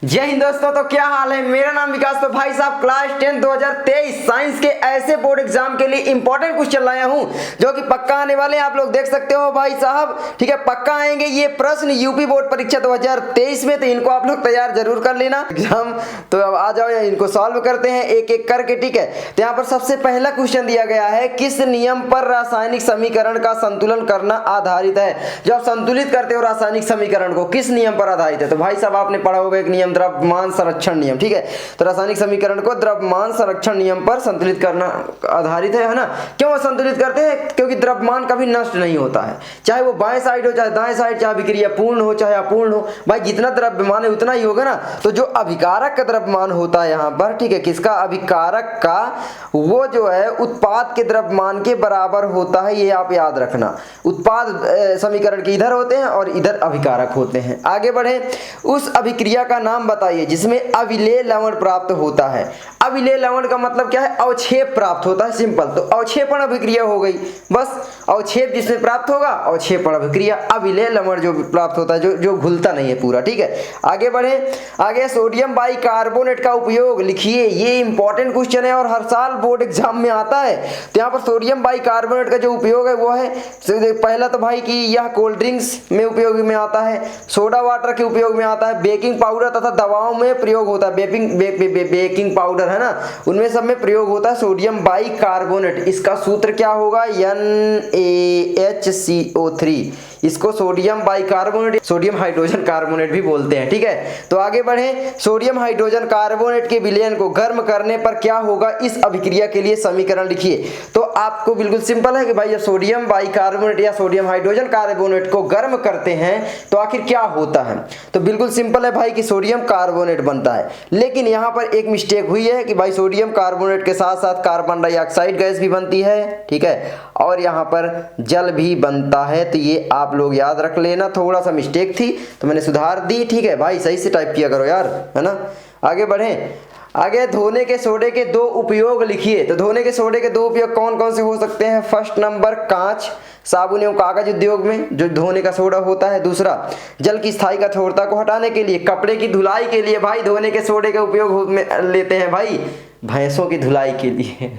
जय हिंद दोस्तों। तो क्या हाल है, मेरा नाम विकास। तो भाई साहब क्लास 10 2023 साइंस के ऐसे बोर्ड एग्जाम के लिए इंपॉर्टेंट क्वेश्चन लाया हूं जो कि पक्का आने वाले हैं। आप लोग देख सकते हो भाई साहब, ठीक है, पक्का आएंगे ये प्रश्न यूपी बोर्ड परीक्षा 2023 में। तो इनको आप लोग तैयार जरूर कर लेना एग्जाम। तो अब आ जाओ, इनको सॉल्व करते हैं एक एक करके, ठीक है। तो यहाँ पर सबसे पहला क्वेश्चन दिया गया है, किस नियम पर रासायनिक समीकरण का संतुलन करना आधारित है। जो आप संतुलित करते हो रासायनिक समीकरण को, किस नियम पर आधारित है। तो भाई साहब आपने पढ़ा होगा एक नियम, द्रव्यमान संरक्षण नियम, ठीक है। तो रासायनिक समीकरण को द्रव्यमान संरक्षण नियम पर संतुलित करना आधारित है ना। क्यों संतुलित करते हैं? क्योंकि द्रव्यमान कभी नष्ट नहीं होता है, चाहे वो बाएं साइड हो चाहे दाएं साइड, चाहे अभिक्रिया पूर्ण हो चाहे अपूर्ण हो। भाई जितना द्रव्यमान है उतना ही होगा ना। तो जो अभिकारक का द्रव्यमान होता है यहाँ पर, ठीक है, किसका? अभिकारक का, वो जो है उत्पाद के द्रव्यमान के बराबर होता है। ये आप याद रखना। उत्पाद समीकरण के इधर होते हैं और इधर अभिकारक होते हैं। आगे बढ़े, उस अभिक्रिया का नाम बताइए जिसमें अविलेय लवण प्राप्त होता है। अविलेय लवण का मतलब क्या है? अवक्षेप प्राप्त होता है, सिंपल। तो अवक्षेपण अभिक्रिया हो गई, बस। अवक्षेप जिसमें प्राप्त होगा अवक्षेपण अभिक्रिया। अविलेय लवण जो प्राप्त होता है, जो घुलता नहीं है पूरा, ठीक है। आगे बढ़े, आगे सोडियम बाइकार्बोनेट का उपयोग लिखिए। ये इंपॉर्टेंट क्वेश्चन है और हर साल बोर्ड एग्जाम में आता है। तो यहाँ पर सोडियम बाइकार्बोनेट का जो उपयोग है वो है, पहला तो भाई कि यह कोल्ड ड्रिंक्स में उपयोग में आता है, सोडा वाटर के उपयोग में आता है, बेकिंग पाउडर तथा दवाओं में प्रयोग होता है। बेकिंग पाउडर है ना, उनमें सब में प्रयोग होता है सोडियम बाइकार्बोनेट। इसका सूत्र क्या होगा? NaHCO3। इसको sodium bicarbonate, sodium hydrogen carbonate भी बोलते हैं, ठीक है। तो आगे बढ़े, सोडियम हाइड्रोजन कार्बोनेट के विलयन को गर्म करने पर क्या होगा? इस अभिक्रिया के लिए समीकरण लिखिए। तो आपको बिल्कुल सिंपल है कि भाई जब सोडियम बाइकार्बोनेट या सोडियम हाइड्रोजन कार्बोनेट को गर्म करते हैं तो आखिर क्या होता है। तो बिल्कुल सिंपल है भाई कि सोडियम कार्बोनेट बनता है। लेकिन यहाँ पर एक मिस्टेक हुई है कि भाई सोडियम कार्बोनेट के साथ साथ कार्बन डाइऑक्साइड गैस भी बनती है, ठीक है, और यहाँ पर जल भी बनता है। तो ये आप लोग याद रख लेना। थोड़ा सा मिस्टेक थी तो मैंने सुधार दी, ठीक है भाई, सही से टाइप किया करो यार, है ना। आगे बढ़ें, आगे धोने के सोडे के दो उपयोग लिखिए। तो धोने के सोडे के दो उपयोग कौन कौन से हो सकते हैं? फर्स्ट नंबर, कांच, साबुन एवं कागज उद्योग में जो धोने का सोडा होता है। दूसरा, जल की स्थायी कठोरता को हटाने के लिए, कपड़े की धुलाई के लिए भाई धोने के सोडे का उपयोग में लेते हैं भाई, भैंसों की धुलाई के लिए।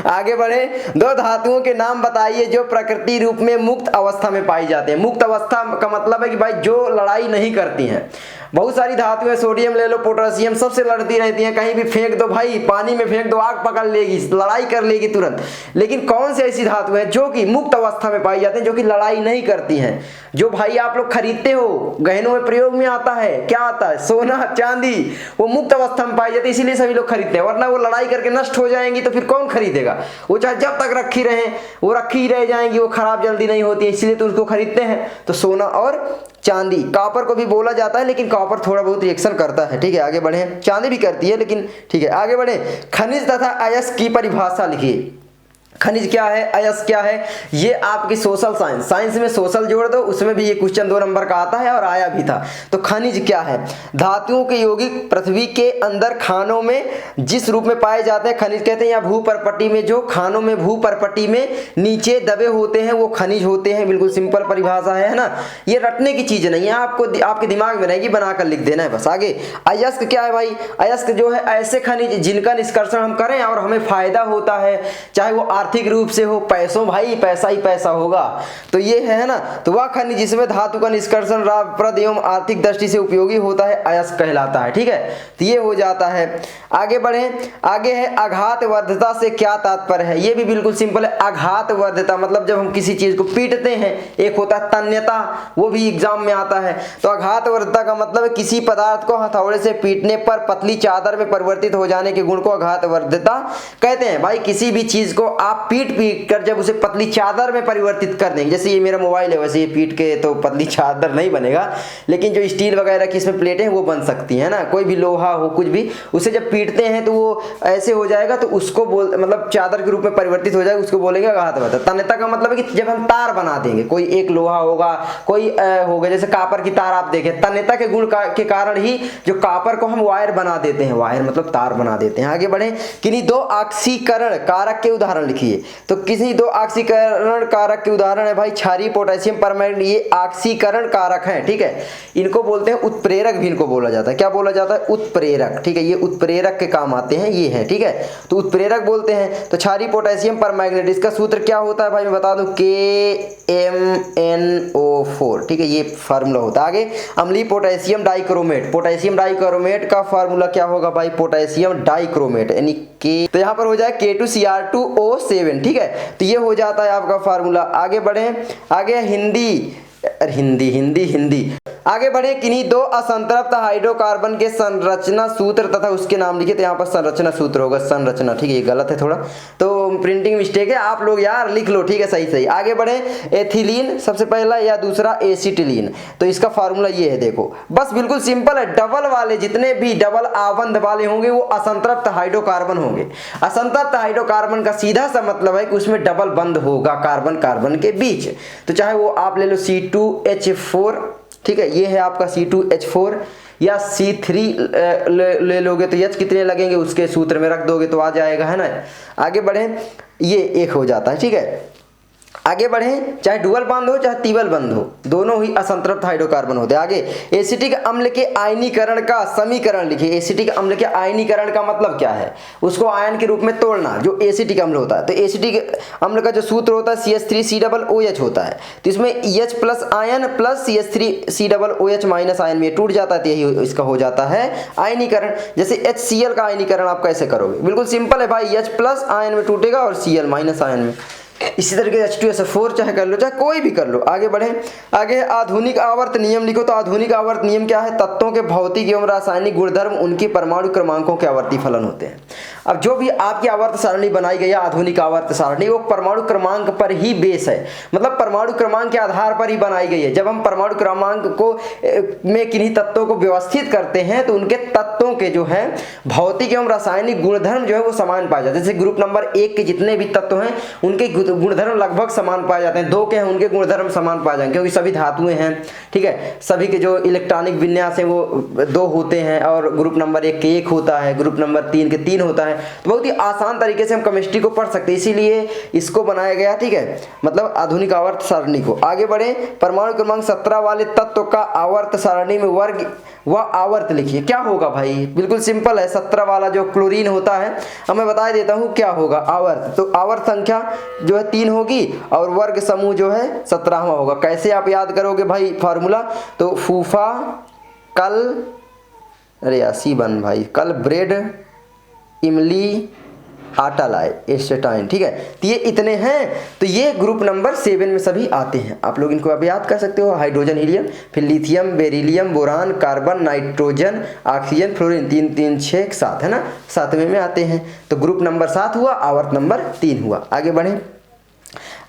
आगे बढ़े, दो धातुओं के नाम बताइए जो प्रकृति रूप में मुक्त अवस्था में पाई जाते हैं। मुक्त अवस्था का मतलब है कि भाई जो लड़ाई नहीं करती हैं। बहुत सारी धातुएं, सोडियम ले लो, पोटेशियम, सबसे लड़ती रहती हैं। कहीं भी फेंक दो भाई, पानी में फेंक दो, आग पकड़ लेगी, लड़ाई कर लेगी तुरंत। लेकिन कौन सी ऐसी धातु है जो कि मुक्त अवस्था में पाई जाती हैं, जो कि लड़ाई नहीं करती हैं? जो भाई आप लोग खरीदते हो, गहनों में प्रयोग में आता है, क्या आता है? सोना, चांदी, वो मुक्त अवस्था में पाई जाती है, इसीलिए सभी लोग खरीदते हैं। वरना वो लड़ाई करके नष्ट हो जाएंगी तो फिर कौन खरीदेगा? वो चाहे जब तक रखी रहे वो रखी ही रह जाएंगी, वो खराब जल्दी नहीं होती है, इसीलिए तो उसको खरीदते हैं। तो सोना और चांदी, कॉपर को भी बोला जाता है लेकिन कॉपर थोड़ा बहुत रिएक्शन करता है, ठीक है। आगे बढ़े, चांदी भी करती है लेकिन, ठीक है। आगे बढ़े, खनिज तथा अयस्क की परिभाषा लिखिए। खनिज क्या है, अयस्क क्या है? ये आपकी सोशल साइंस, साइंस में सोशल जोड़ दो, उसमें भी ये क्वेश्चन 2 नंबर का आता है और आया भी था। तो खनिज क्या है? धातुओं के यौगिक पृथ्वी के अंदर खानों में जिस रूप में पाए जाते हैं खनिज कहते हैं, या भूपरपट्टी में जो खानों में भूपरपट्टी में नीचे दबे होते हैं वो खनिज होते हैं। बिल्कुल सिंपल परिभाषा है ना, ये रटने की चीज नहीं है, आपको आपके दिमाग में रहेगी, बनाकर लिख देना है बस। आगे, अयस्क क्या है भाई? अयस्क जो है ऐसे खनिज जिनका निष्कर्षण हम करें और हमें फायदा होता है, चाहे वो आर्थिक रूप से हो, पैसों भाई पैसा ही पैसा होगा, तो ये है ना। तो वह खनिज जिसमें धातु का निष्कर्षण लाभप्रद एवं आर्थिक दृष्टि से उपयोगी होता है अयस्क कहलाता है, ठीक है। तो ये हो जाता है। आगे बढ़े, आगे है आघातवर्धता से क्या तात्पर्य है? ये भी बिल्कुल सिंपल है। आघातवर्धता मतलब जब हम किसी चीज को पीटते हैं, एक होता है तन्यता, वो भी एग्जाम में आता है। तो आघातवर्धता का मतलब है किसी पदार्थ को हथौड़े से पीटने पर पतली चादर में परिवर्तित हो जाने के गुण को आघातवर्धता कहते हैं। भाई किसी भी चीज को आप पीट कर जब उसे पतली चादर में परिवर्तित कर देंगे, जैसे ये मेरा मोबाइल है, वैसे ये पीट के तो पतली चादर नहीं बनेगा, लेकिन जो स्टील वगैरह की इसमें प्लेटें वो बन सकती है ना, कोई भी लोहा हो कुछ भी, उसे जब पीटते हैं तो वो ऐसे हो जाएगा, तो उसको मतलब चादर के रूप में परिवर्तित हो जाएगा, उसको बोलेंगे आघातवर्धक। तन्यता का मतलब है कि जब हम तार बना देंगे, कोई एक लोहा होगा, कोई होगा, जैसे कापर की तार आप देखें, तन्यता के गुण के कारण ही जो कापर को हम वायर बना देते हैं, वायर मतलब तार बना देते हैं। आगे बढ़े, किन्हीं दो ऑक्सीकरण कारक के उदाहरण लिखिए। लिखिए। तो किसी दो ऑक्सीकरण कारक के उदाहरण है भाई क्षारीय, पोटेशियम परमैंगनीज, ये ऑक्सीकरण कारक हैं, ठीक है। इनको बोलते हैं उत्प्रेरक भी इनको बोला जाता है। क्या बोला जाता है? उत्प्रेरक, ठीक है। ये उत्प्रेरक के काम आते हैं, ये है, ठीक है। तो उत्प्रेरक बोलते हैं। तो क्षारीय, पोटेशियम परमैंगनेट, इसका सूत्र क्या होता है भाई मैं बता दूं, KMnO4, ठीक है, ये फार्मूला होता है। आगे अम्लीय पोटेशियम डाइक्रोमेट, पोटेशियम डाइक्रोमेट का फार्मूला क्या होगा भाई? पोटेशियम डाइक्रोमेट यानी के, तो यहाँ पर हो जाए K2Cr2O7, ठीक है। तो ये हो जाता है आपका फार्मूला। आगे बढ़े, आगे हिंदी आगे बढ़े, किन्हीं दो असंतृप्त हाइड्रोकार्बन के संरचना सूत्र तथा उसके नाम लिखे। तो यहाँ पर संरचना सूत्र होगा, संरचना, ठीक है, ये गलत है थोड़ा, तो प्रिंटिंग मिस्टेक है, आप लोग यार लिख लो, ठीक है, सही। आगे बढ़े, एथिलीन सबसे पहला या दूसरा एसिटिलीन। तो इसका फार्मूला ये है, देखो बस बिल्कुल सिंपल है। डबल वाले जितने भी डबल आबंध वाले होंगे वो असंतृप्त हाइड्रोकार्बन होंगे। असंतृप्त हाइड्रोकार्बन का सीधा सा मतलब है कि उसमें डबल बंध होगा कार्बन कार्बन के बीच। तो चाहे वो आप ले लो C2H4, ठीक है, ये है आपका C2H4, या C3 ले लोगे तो H कितने लगेंगे उसके सूत्र में रख दोगे तो आ जाएगा, है ना। आगे बढ़े, ये एक हो जाता है, ठीक है। आगे बढ़ें, चाहे डुअल बंध हो चाहे तीवल बंध हो, दोनों ही असंतृप्त हाइड्रोकार्बन होते हैं। आगे एसिटिक अम्ल के आयनीकरण का समीकरण लिखिए। एसिटिक अम्ल के आयनीकरण का मतलब क्या है? उसको आयन के रूप में तोड़ना, जो एसिटिक अम्ल होता है। तो एसिटिक अम्ल का जो सूत्र होता है CH3COOH होता है। तो इसमें H plus ion plus CH3COOH minus ion में टूट जाता है, तो यही इसका हो जाता है आयनीकरण। जैसे HCl का आयनीकरण आप कैसे करोगे? बिल्कुल सिंपल है भाई, H प्लस आयन में टूटेगा और Cl माइनस आयन में। इसी तरीके से H2SO4 चाहे कर लो, चाहे कोई भी कर लो। आगे बढ़े, आगे आधुनिक आवर्त नियम लिखो। तो आधुनिक आवर्त नियम क्या है? तत्वों के भौतिक एवं रासायनिक गुणधर्म उनके परमाणु क्रमांकों के आवर्ती फलन होते हैं। अब जो भी आपकी आवर्त सारणी बनाई गई है, आधुनिक आवर्त सारणी, वो परमाणु क्रमांक पर ही बेस है, मतलब परमाणु क्रमांक के आधार पर ही बनाई गई है। जब हम परमाणु क्रमांक को में किन्हीं तत्वों को व्यवस्थित करते हैं तो उनके तत्वों के जो है भौतिक एवं रासायनिक गुणधर्म जो है वो समान पाए जाते हैं। जैसे ग्रुप नंबर 1 के जितने भी तत्व हैं उनके गुणधर्म लगभग समान पाए जाते हैं। 2 के हैं उनके गुणधर्म समान पाए जाएंगे, क्योंकि सभी धातुएं हैं, ठीक है। सभी के जो इलेक्ट्रॉनिक विन्यास है वो 2 होते हैं, और ग्रुप नंबर 1 के 1 होता है, ग्रुप नंबर 3 के 3 होता है। तो बहुत ही आसान तरीके से हम केमिस्ट्री को पढ़ सकते हैं, इसीलिए इसको बनाया गया, ठीक है, मतलब आधुनिक आवर्त सारणी को। आगे बढ़े, परमाणु क्रमांक 17 वाले तत्व का आवर्त सारणी में वर्ग व आवर्त लिखिए। क्या होगा भाई? बिल्कुल सिंपल है, 17 वाला जो क्लोरीन होता है, अब मैं बता देता हूं क्या होगा आवर्त। तो आवर्त संख्या जो है 3 होगी और वर्ग समूह जो है 17वां होगा। कैसे आप याद करोगे भाई फार्मूला? तो फूफा कल, अरे यासी बन भाई, कल ब्रेड इमली आटा लाए, एस्टेटाइन, ठीक है। तो ये इतने हैं, तो ये ग्रुप नंबर 7 में सभी आते हैं। आप लोग इनको अब याद कर सकते हो, हाइड्रोजन, हीलियम, फिर lithium, beryllium, boron, carbon, nitrogen, oxygen, fluorine, 3 3 6 7 है ना, 7वें में आते हैं। तो ग्रुप नंबर 7 हुआ, आवर्त नंबर 3 हुआ। आगे बढ़े,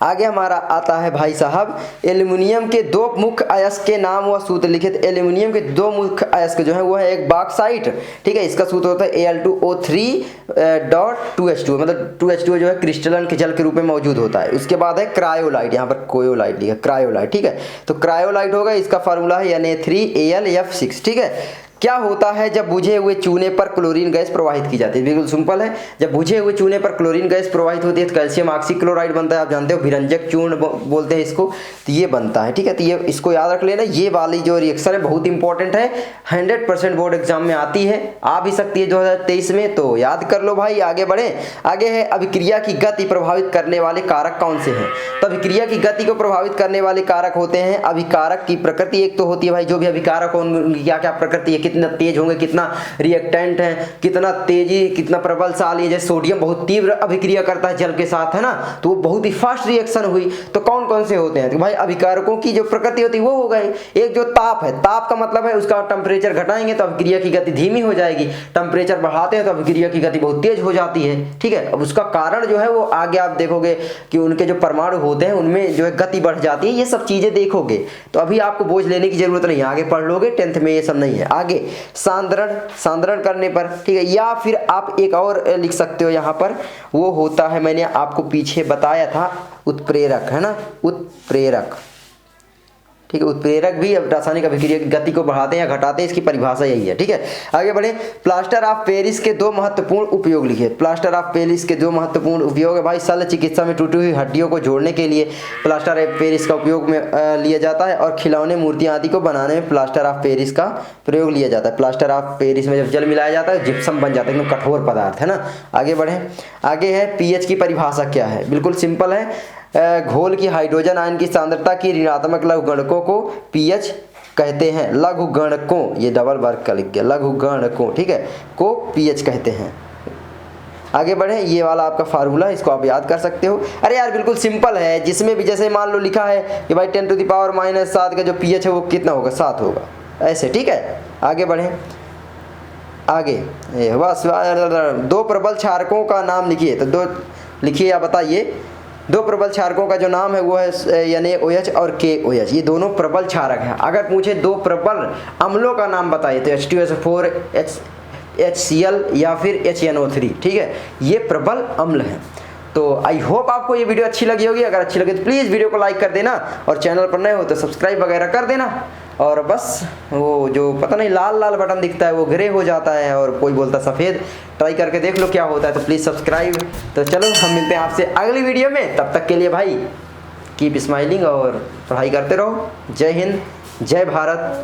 आगे हमारा आता है भाई साहब एल्युमिनियम के 2 मुख्य अयस्क के नाम व सूत्र लिखे। तो एल्युमिनियम के 2 मुख्य अयस्क जो है वो है एक बॉक्साइट, ठीक है, इसका सूत्र होता है Al2O3.2H2, मतलब 2H2 जो है क्रिस्टलन के जल के रूप में मौजूद होता है। उसके बाद है क्रायोलाइट, यहाँ पर कोयोलाइट लिखा, क्रायोलाइट, ठीक है। तो क्रायोलाइट होगा, इसका फार्मूला है Na3Al(F6), ठीक है। क्या होता है जब बुझे हुए चूने पर क्लोरीन गैस प्रवाहित की जाती है? बिल्कुल सिंपल है, जब बुझे हुए चूने पर क्लोरीन गैस प्रवाहित होती है तो कैल्शियम ऑक्सीक्लोराइड बनता है, आप जानते हो, भिरंजक चूर्ण बोलते हैं इसको। तो ये बनता है, ठीक है। तो ये इसको याद रख लेना, ये वाली जो रिएक्शन है बहुत इंपॉर्टेंट है, 100% बोर्ड एग्जाम में आती है, आ भी सकती है 2023 में, तो याद कर लो भाई। आगे बढ़े, आगे है अभिक्रिया की गति प्रभावित करने वाले कारक कौन से हैं? तो अभिक्रिया की गति को प्रभावित करने वाले कारक होते हैं अभिकारक की प्रकृति। एक तो होती है भाई जो भी अभिकारक हो उनकी क्या क्या प्रकृति है, कितना तेज होंगे, कितना रिएक्टेंट है, कितना तेजी, कितना प्रबलशाली है। जैसे सोडियम बहुत तीव्र अभिक्रिया करता है जल के साथ, है ना, तो वो बहुत ही फास्ट रिएक्शन हुई। तो कौन कौन से होते हैं? तो भाई अभिकारकों की जो प्रकृति होती है वो हो गई। एक जो ताप है, ताप का मतलब है उसका टेम्परेचर घटाएंगे तो अभिक्रिया की गति धीमी हो जाएगी, टेम्परेचर बढ़ाते हैं तो अभिक्रिया की गति बहुत तेज हो जाती है, ठीक है। अब उसका कारण जो है वो आगे आप देखोगे कि उनके जो परमाणु होते हैं उनमें जो है गति बढ़ जाती है, ये सब चीजें देखोगे। तो अभी आपको बोझ लेने की जरूरत नहीं है, आगे पढ़ लोगे, 10th में ये सब नहीं है। आगे सांद्रण करने पर, ठीक है, या फिर आप एक और लिख सकते हो यहाँ पर, वो होता है, मैंने आपको पीछे बताया था, उत्प्रेरक, है ना, उत्प्रेरक, ठीक है। उत्प्रेरक भी रासायनिक अभिक्रिया की गति को बढ़ाते हैं या घटाते हैं, इसकी परिभाषा यही है, ठीक है। आगे बढ़े, प्लास्टर ऑफ पेरिस के 2 महत्वपूर्ण उपयोग लिखिए। प्लास्टर ऑफ पेरिस के 2 महत्वपूर्ण उपयोग है भाई, शल्य चिकित्सा में टूटी हुई हड्डियों को जोड़ने के लिए प्लास्टर ऑफ पेरिस का उपयोग में लिया जाता है, और खिलौने मूर्तियां आदि को बनाने में प्लास्टर ऑफ पेरिस का प्रयोग लिया जाता है। प्लास्टर ऑफ पेरिस में जब जल मिलाया जाता है जिप्सम बन जाता है, एकदम कठोर पदार्थ है ना। आगे बढ़े, आगे है पीएच की परिभाषा क्या है, बिल्कुल सिंपल है। घोल की हाइड्रोजन आयन की सांद्रता की ऋणात्मक लघुगणकों को पीएच कहते हैं। लघुगणकों, ये डबल वर्ग का लिख गया, लघुगणकों, ठीक है, को पीएच कहते हैं। आगे बढ़े, ये वाला आपका फार्मूला है, इसको आप याद कर सकते हो। अरे यार बिल्कुल सिंपल है, जिसमें भी जैसे मान लो लिखा है कि भाई 10⁻⁻7 का जो पीएच है वो कितना होगा, 7 होगा, ऐसे, ठीक है। आगे बढ़े, आगे बस 2 प्रबल क्षारकों का नाम लिखिए। तो 2 लिखिए या बताइए। 2 प्रबल क्षारकों का जो नाम है वो है NaOH और KOH, ये दोनों प्रबल क्षारक हैं। अगर पूछे 2 प्रबल अम्लों का नाम बताइए तो H2SO4, HCl या फिर HNO3, ठीक है, ये प्रबल अम्ल हैं। तो आई होप आपको ये वीडियो अच्छी लगी होगी। अगर अच्छी लगी तो प्लीज़ वीडियो को लाइक कर देना, और चैनल पर नए हो तो सब्सक्राइब वगैरह कर देना। और बस वो जो पता नहीं लाल लाल बटन दिखता है वो ग्रे हो जाता है, और कोई बोलता सफ़ेद, ट्राई करके देख लो क्या होता है। तो प्लीज़ सब्सक्राइब। तो चलो हम मिलते हैं आपसे अगली वीडियो में, तब तक के लिए भाई कीप स्माइलिंग और पढ़ाई करते रहो। जय हिंद, जय भारत।